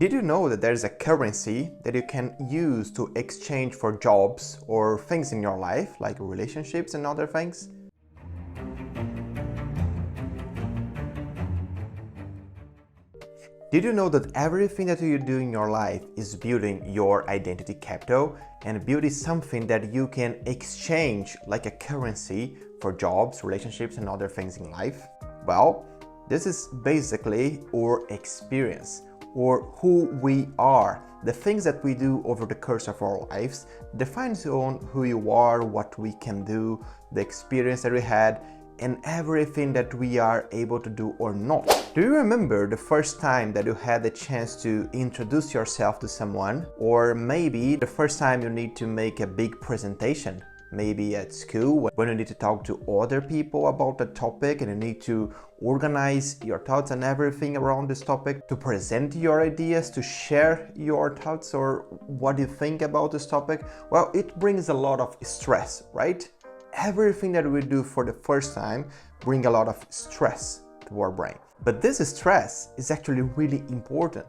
Did you know that there is a currency that you can use to exchange for jobs or things in your life, like relationships and other things? Did you know that everything that you do in your life is building your identity capital, and build is something that you can exchange like a currency for jobs, relationships and other things in life? Well, this is basically our experience, or who we are. The things that we do over the course of our lives defines on who you are, what we can do, the experience that we had, and everything that we are able to do or not. Do you remember the first time that you had the chance to introduce yourself to someone? Or maybe the first time you need to make a big presentation? Maybe at school, when you need to talk to other people about the topic and you need to organize your thoughts and everything around this topic, to present your ideas, to share your thoughts or what you think about this topic. Well, it brings a lot of stress, right? Everything that we do for the first time brings a lot of stress to our brain. But this stress is actually really important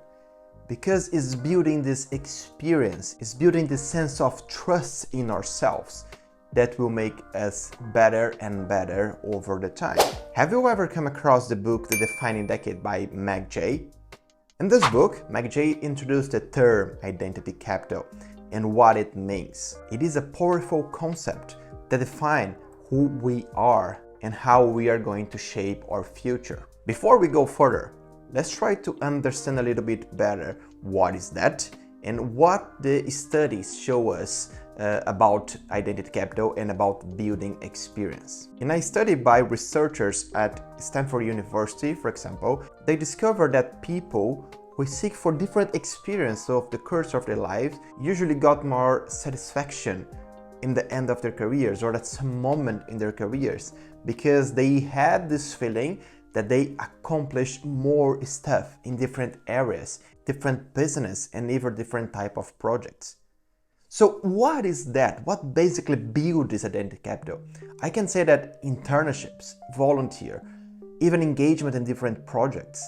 because it's building this experience, it's building this sense of trust in ourselves that will make us better and better over the time. Have you ever come across the book The Defining Decade by Meg Jay? In this book, Meg Jay introduced the term identity capital and what it means. It is a powerful concept that defines who we are and how we are going to shape our future. Before we go further, let's try to understand a little bit better what is that and what the studies show us about identity capital and about building experience. In a study by researchers at Stanford University, for example, they discovered that people who seek for different experiences of the course of their lives usually got more satisfaction in the end of their careers or at some moment in their careers, because they had this feeling that they accomplished more stuff in different areas, different business and even different type of projects. So what is that? What basically builds this identity capital? I can say that internships, volunteer, even engagement in different projects.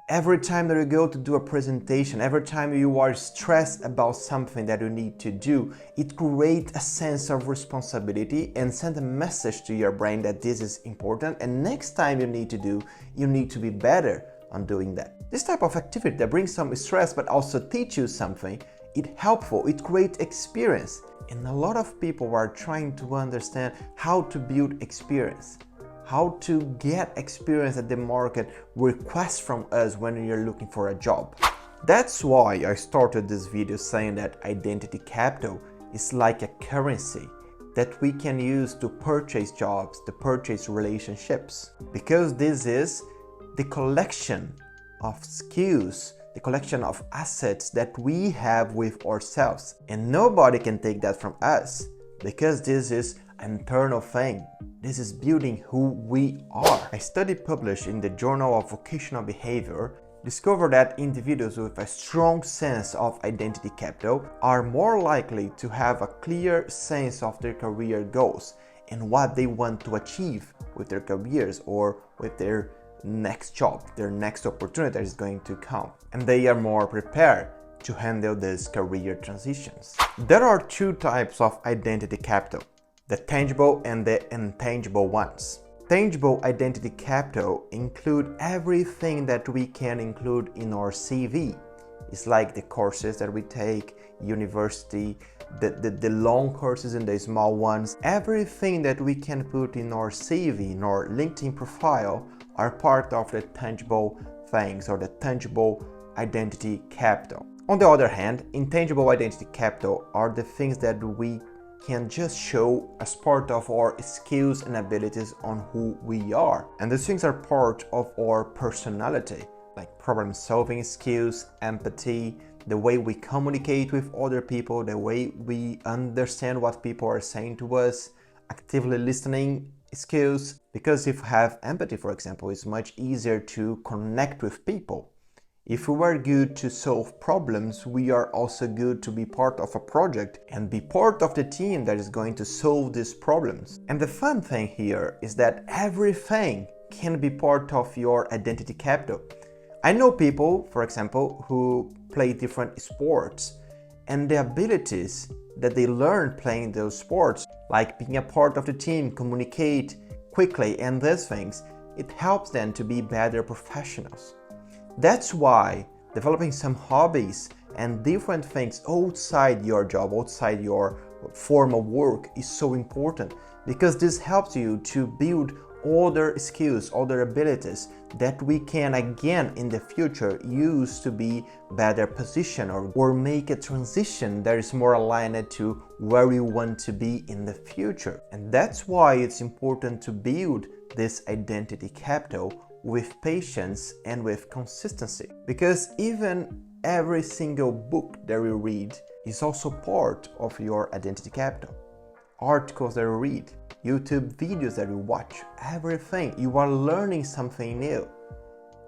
Every time that you go to do a presentation, every time you are stressed about something that you need to do, it creates a sense of responsibility and send a message to your brain that this is important, and next time you need to be better on doing that. This type of activity that brings some stress but also teach you something, it's helpful, it creates experience. And a lot of people are trying to understand how to build experience, how to get experience that the market requests from us when you're looking for a job. That's why I started this video saying that identity capital is like a currency that we can use to purchase jobs, to purchase relationships. Because this is the collection of skills, the collection of assets that we have with ourselves. And nobody can take that from us, because this is an internal thing. This is building who we are. A study published in the Journal of Vocational Behavior discovered that individuals with a strong sense of identity capital are more likely to have a clear sense of their career goals and what they want to achieve with their careers or with their next job, their next opportunity that is going to come. And they are more prepared to handle these career transitions. There are two types of identity capital: the tangible and the intangible ones. Tangible identity capital include everything that we can include in our CV. It's like the courses that we take, university, the long courses and the small ones. Everything that we can put in our CV, in our LinkedIn profile, are part of the tangible things or the tangible identity capital. On the other hand, intangible identity capital are the things that we can just show as part of our skills and abilities on who we are. And these things are part of our personality, like problem-solving skills, empathy, the way we communicate with other people, the way we understand what people are saying to us, actively listening skills. Because if you have empathy, for example, it's much easier to connect with people. If we are good to solve problems, we are also good to be part of a project and be part of the team that is going to solve these problems. And the fun thing here is that everything can be part of your identity capital. I know people, for example, who play different sports, and the abilities that they learn playing those sports, like being a part of the team, communicate quickly, and these things, it helps them to be better professionals. That's why developing some hobbies and different things outside your job, outside your formal work is so important, because this helps you to build other skills, other abilities that we can again in the future use to be better positioned or make a transition that is more aligned to where we want to be in the future. And that's why it's important to build this identity capital with patience and with consistency, because even every single book that we read is also part of your identity capital. Articles that you read, YouTube videos that you watch, everything, you are learning something new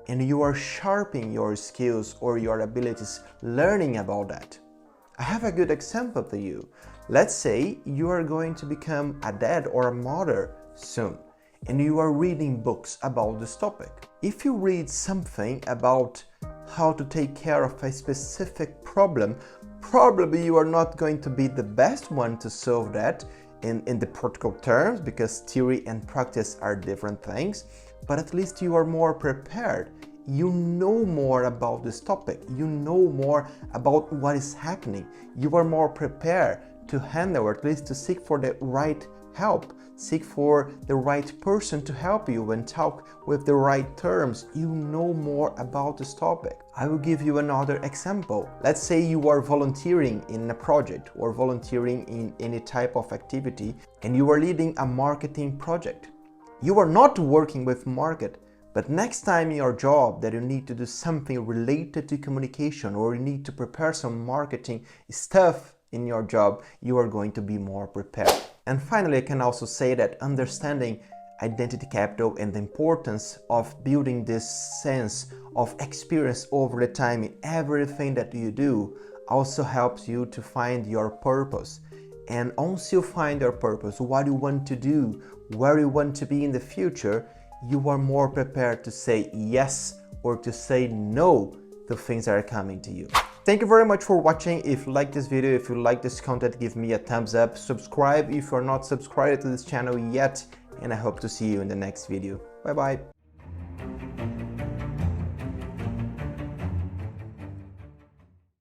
and you are sharpening your skills or your abilities learning about that. I have a good example to you. Let's say you are going to become a dad or a mother soon and you are reading books about this topic. If you read something about how to take care of a specific problem, probably you are not going to be the best one to solve that in the practical terms, because theory and practice are different things, but at least you are more prepared. You know more about this topic. You know more about what is happening. You are more prepared to handle, or at least to seek for the right help, seek for the right person to help you and talk with the right terms. You know more about this topic. I will give you another example. Let's say you are volunteering in a project or volunteering in any type of activity and you are leading a marketing project. You are not working with market, but next time in your job that you need to do something related to communication or you need to prepare some marketing stuff in your job, you are going to be more prepared. And finally, I can also say that understanding identity capital and the importance of building this sense of experience over the time in everything that you do also helps you to find your purpose. And once you find your purpose, what you want to do, where you want to be in the future, you are more prepared to say yes or to say no to things that are coming to you. Thank you very much for watching. If you like this video, if you like this content, give me a thumbs up. Subscribe if you're not subscribed to this channel yet, and I hope to see you in the next video. Bye bye.